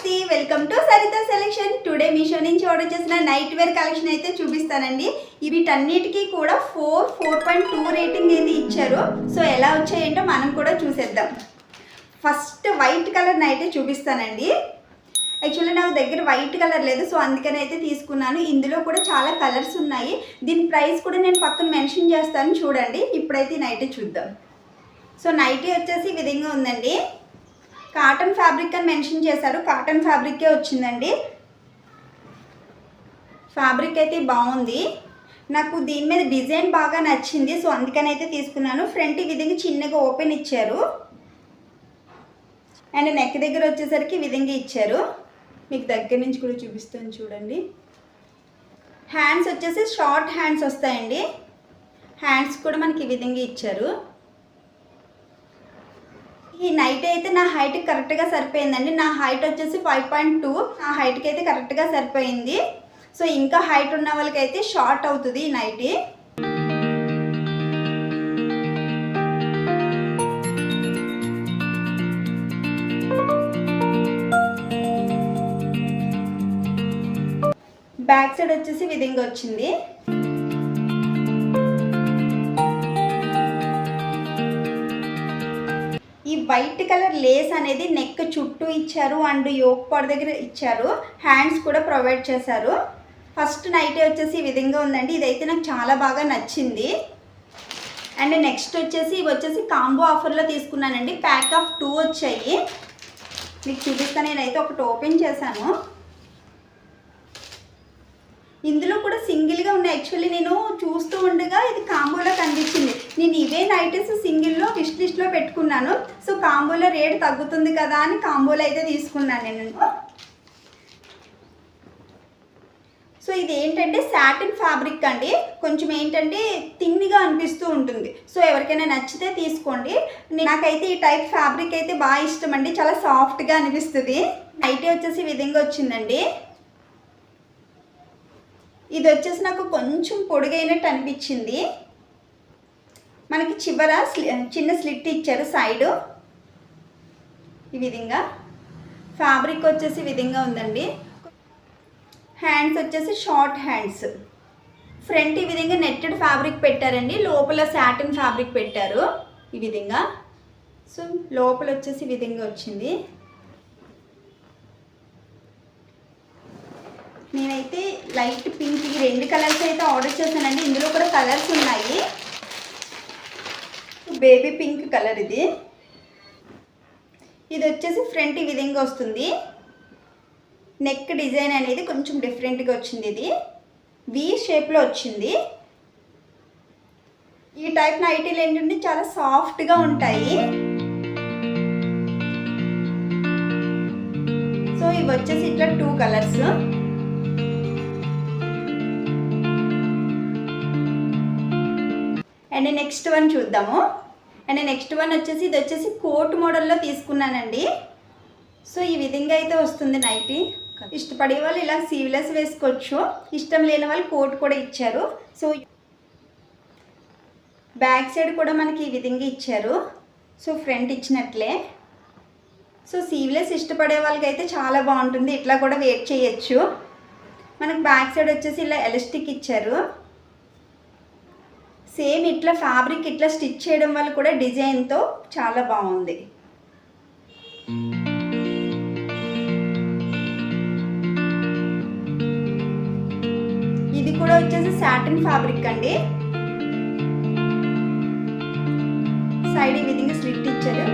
నమస్తే welcome to Saritha selection. Today Meesho నుంచి order చేసిన నైట్ వేర్ కలెక్షన్ అయితే చూపిస్తానండి. వీటన్నిటికీ కూడా 4.2 రేటింగ్ అయితే ఇచ్చారు. సో ఎలా వచ్చాయంటో మనం కూడా చూసేద్దాం. ఫస్ట్ వైట్ కలర్ అయితే చూపిస్తానండి. యాక్చువల్లీ నాకు దగ్గర వైట్ కలర్ లేదు, సో అందుకని అయితే తీసుకున్నాను. ఇందులో కూడా చాలా కలర్స్ ఉన్నాయి. దీని ప్రైస్ కూడా నేను పక్కన మెన్షన్ చేస్తాను, చూడండి. ఇప్పుడైతే నైటీ చూద్దాం. సో నైటీ వచ్చేసి ఈ విధంగా ఉందండి. కాటన్ ఫ్యాబ్రిక్ అని మెన్షన్ చేశారు, కాటన్ ఫ్యాబ్రికే వచ్చిందండి. ఫ్యాబ్రిక్ అయితే బాగుంది, నాకు దీని మీద డిజైన్ బాగా నచ్చింది. సో అందుకని అయితే తీసుకున్నాను. ఫ్రంట్ ఈ విధంగా చిన్నగా ఓపెన్ ఇచ్చారు అండ్ నెక్ దగ్గర వచ్చేసరికి ఈ విధంగా ఇచ్చారు. మీకు దగ్గర నుంచి కూడా చూపిస్తాను, చూడండి. హ్యాండ్స్ వచ్చేసి షార్ట్ హ్యాండ్స్ వస్తాయండి. హ్యాండ్స్ కూడా మనకి ఈ విధంగా ఇచ్చారు. ఈ నైట్ అయితే నా హైట్కి కరెక్ట్గా సరిపోయిందండి. నా హైట్ వచ్చేసి 5.2, నా హైట్కి అయితే కరెక్ట్గా సరిపోయింది. సో ఇంకా హైట్ ఉన్న వాళ్ళకైతే షార్ట్ అవుతుంది ఈ నైటీ. బ్యాక్ సైడ్ వచ్చేసి ఈ విధంగా వచ్చింది. ఈ వైట్ కలర్ లేస్ అనేది నెక్ చుట్టూ ఇచ్చారు అండ్ యోక్ పార్ట్ దగ్గర ఇచ్చారు. హ్యాండ్స్ కూడా ప్రొవైడ్ చేశారు. ఫస్ట్ నైటీ వచ్చేసి ఈ విధంగా ఉందండి. ఇదైతే నాకు చాలా బాగా నచ్చింది. అండ్ నెక్స్ట్ వచ్చేసి ఇవి వచ్చేసి కాంబో ఆఫర్లో తీసుకున్నానండి. ప్యాక్ ఆఫ్ 2 వచ్చాయి. మీకు చూపిస్తాను. నేనైతే ఒకటి ఓపెన్ చేశాను. ఇందులో కూడా సింగిల్గా ఉన్నాయి. యాక్చువల్లీ నేను చూస్తూ ఉండగా ఇది కాంబోలో కనిపించింది. నేను ఇవే నైటీస్ సింగిల్లో విష్ లిస్ట్లో పెట్టుకున్నాను. సో కాంబోలో రేట్ తగ్గుతుంది కదా అని కాంబోలో అయితే తీసుకున్నాను నేను. సో ఇది ఏంటంటే సాటిన్ ఫ్యాబ్రిక్ అండి. కొంచెం ఏంటంటే థిన్గా అనిపిస్తూ ఉంటుంది. సో ఎవరికైనా నచ్చితే తీసుకోండి. నాకైతే ఈ టైప్ ఫ్యాబ్రిక్ అయితే బాగా ఇష్టం అండి. చాలా సాఫ్ట్గా అనిపిస్తుంది. నైటీ వచ్చేసి ఈ విధంగా వచ్చిందండి. ఇది వచ్చేసి నాకు కొంచెం పొడుగైనట్టు అనిపించింది. మనకి చివర చిన్న స్లిట్ ఇచ్చారు సైడు ఈ విధంగా. ఫ్యాబ్రిక్ వచ్చేసి ఈ విధంగా ఉందండి. హ్యాండ్స్ వచ్చేసి షార్ట్ హ్యాండ్స్. ఫ్రంట్ ఈ విధంగా నెట్టెడ్ ఫ్యాబ్రిక్ పెట్టారండి. లోపల సాటిన్ ఫ్యాబ్రిక్ పెట్టారు ఈ విధంగా. సో లోపల వచ్చేసి ఈ విధంగా వచ్చింది. నేనైతే లైట్ పింక్, ఈ 2 కలర్స్ అయితే ఆర్డర్ చేశానండి. ఇందులో కూడా కలర్స్ ఉన్నాయి. బేబీ పింక్ కలర్ ఇది. ఇది వచ్చేసి ఫ్రంట్ ఈ విధంగా వస్తుంది. నెక్ డిజైన్ అనేది కొంచెం డిఫరెంట్గా వచ్చింది. ఇది వి షేప్లో వచ్చింది. ఈ టైప్ నైటీలు ఏంటంటే చాలా సాఫ్ట్గా ఉంటాయి. సో ఇవి వచ్చేసి ఇట్లా 2 కలర్స్. అండ్ నెక్స్ట్ వన్ చూద్దాము. అండ్ నెక్స్ట్ వన్ వచ్చేసి ఇది వచ్చేసి కోట్ మోడల్లో తీసుకున్నానండి. సో ఈ విధంగా అయితే వస్తుంది నైటీ. ఇష్టపడే వాళ్ళు ఇలా సీవ్లెస్ వేసుకోవచ్చు, ఇష్టం లేని వాళ్ళు కోట్ కూడా ఇచ్చారు. సో బ్యాక్ సైడ్ కూడా మనకి ఈ విధంగా ఇచ్చారు. సో ఫ్రంట్ ఇచ్చినట్లే. సో సీవ్లెస్ ఇష్టపడే వాళ్ళకైతే చాలా బాగుంటుంది. ఇట్లా కూడా వేర్ చేయొచ్చు. మనకి బ్యాక్ సైడ్ వచ్చేసి ఇలా ఎలాస్టిక్ ఇచ్చారు. సేమ్ ఇట్లా ఫ్యాబ్రిక్ ఇట్లా స్టిచ్ చేయడం వల్ల కూడా డిజైన్తో చాలా బాగుంది. ఇది కూడా వచ్చేసి సాటిన్ ఫ్యాబ్రిక్ అండి. సైడ్ ఈ విధంగా స్లిట్ ఇచ్చారు.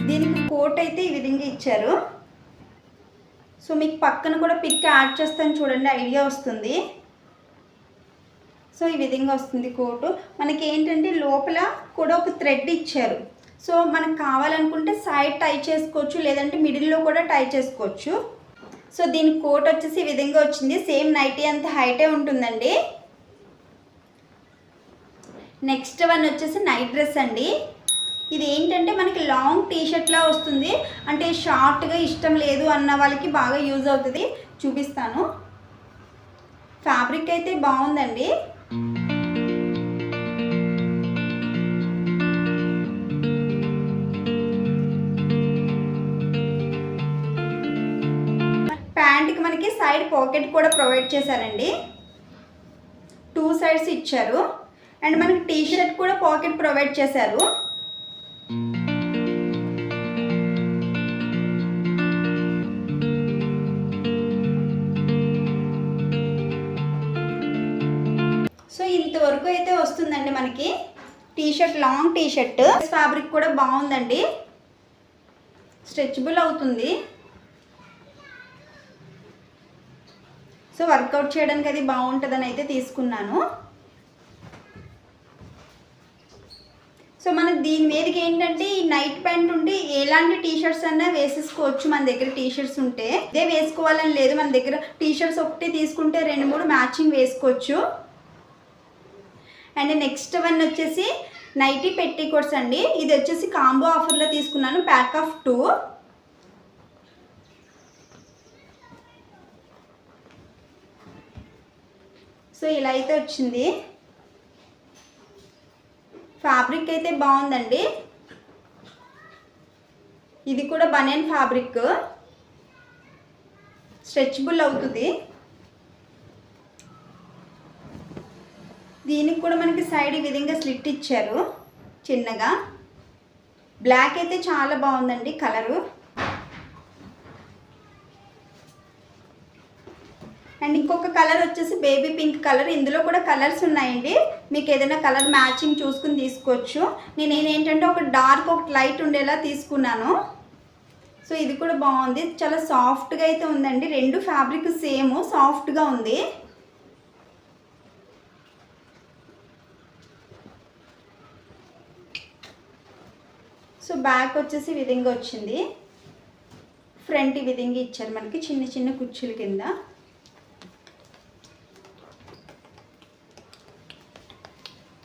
దీనికి కోట్ అయితే ఈ విధంగా ఇచ్చారు. సో మీకు పక్కన కూడా పిక్ యాడ్ చేస్తాను, చూడండి, ఐడియా వస్తుంది. సో ఈ విధంగా వస్తుంది కోటు. మనకి ఏంటంటే లోపల కూడా ఒక థ్రెడ్ ఇచ్చారు. సో మనకు కావాలనుకుంటే సైడ్ టై చేసుకోవచ్చు, లేదంటే మిడిల్లో కూడా టై చేసుకోవచ్చు. సో దీని కోట్ వచ్చేసి ఈ విధంగా వచ్చింది. సేమ్ నైటీ అంత హైటే ఉంటుందండి. నెక్స్ట్ వన్ వచ్చేసి నైట్ డ్రెస్ అండి. ఇది ఏంటంటే మనకి లాంగ్ టీషర్ట్లా వస్తుంది. అంటే షార్ట్గా ఇష్టం లేదు అన్న వాళ్ళకి బాగా యూజ్ అవుతుంది. చూపిస్తాను. ఫ్యాబ్రిక్ అయితే బాగుందండి. సైడ్ పాకెట్ కూడా ప్రొవైడ్ చేశారండి. 2 సైడ్స్ ఇచ్చారు. అండ్ మనకి టీ షర్ట్ కూడా పాకెట్ ప్రొవైడ్ చేశారు. సో ఇంతవరకు అయితే వస్తుందండి మనకి T shirt, long T shirt. Fabric కూడా బాగుందండి, స్ట్రెచబుల్ అవుతుంది. సో వర్కౌట్ చేయడానికి అది బాగుంటుందని అయితే తీసుకున్నాను. సో మనకు దీని మీదకి ఏంటంటే ఈ నైట్ ప్యాంట్ ఉంటే ఎలాంటి టీ షర్ట్స్ అన్నా వేసేసుకోవచ్చు. మన దగ్గర టీ షర్ట్స్ ఉంటే ఇదే వేసుకోవాలని లేదు. మన దగ్గర టీ షర్ట్స్ ఒకటి తీసుకుంటే 2-3 మ్యాచింగ్ వేసుకోవచ్చు. అండ్ నెక్స్ట్ వన్ వచ్చేసి నైటీ పెట్టికోట్స్ అండి. ఇది వచ్చేసి కాంబో ఆఫర్లో తీసుకున్నాను, ప్యాక్ ఆఫ్ 2. సో ఇలా అయితే వచ్చింది. ఫ్యాబ్రిక్ అయితే బాగుందండి. ఇది కూడా బనియన్ ఫ్యాబ్రిక్, స్ట్రెచబుల్ అవుతుంది. దీనికి కూడా మనకి సైడ్ ఈ విధంగా స్లిట్ ఇచ్చారు చిన్నగా. బ్లాక్ అయితే చాలా బాగుందండి కలరు. అండ్ ఇంకొక కలర్ వచ్చేసి బేబీ పింక్ కలర్. ఇందులో కూడా కలర్స్ ఉన్నాయండి, మీకు ఏదైనా కలర్ మ్యాచింగ్ చూసుకుని తీసుకోవచ్చు. నేనేంటంటే ఒక డార్క్ ఒక లైట్ ఉండేలా తీసుకున్నాను. సో ఇది కూడా బాగుంది, చాలా సాఫ్ట్గా అయితే ఉందండి. 2 ఫ్యాబ్రిక్ సేమ్ సాఫ్ట్గా ఉంది. సో బ్యాక్ వచ్చేసి ఈ విధంగా వచ్చింది. ఫ్రంట్ ఈ విధంగా ఇచ్చారు మనకి చిన్న చిన్న కుచ్చుల కింద.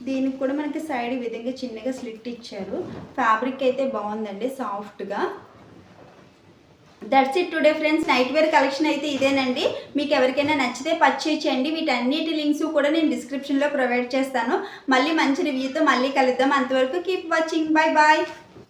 దీనికి కూడా మనకి సైడ్ ఈ విధంగా చిన్నగా స్లిట్ ఇచ్చారు. ఫ్యాబ్రిక్ అయితే బాగుందండి, సాఫ్ట్గా. That's it today friends. Nightwear collection అయితే ఇదేనండి. మీకు ఎవరికైనా నచ్చితే పర్చేజ్ చేయండి. వీటన్నిటి లింక్స్ కూడా నేను డిస్క్రిప్షన్లో ప్రొవైడ్ చేస్తాను. మళ్ళీ మంచి రివ్యూతో మళ్ళీ కలుద్దాం. అంతవరకు కీప్ వాచింగ్. Bye bye.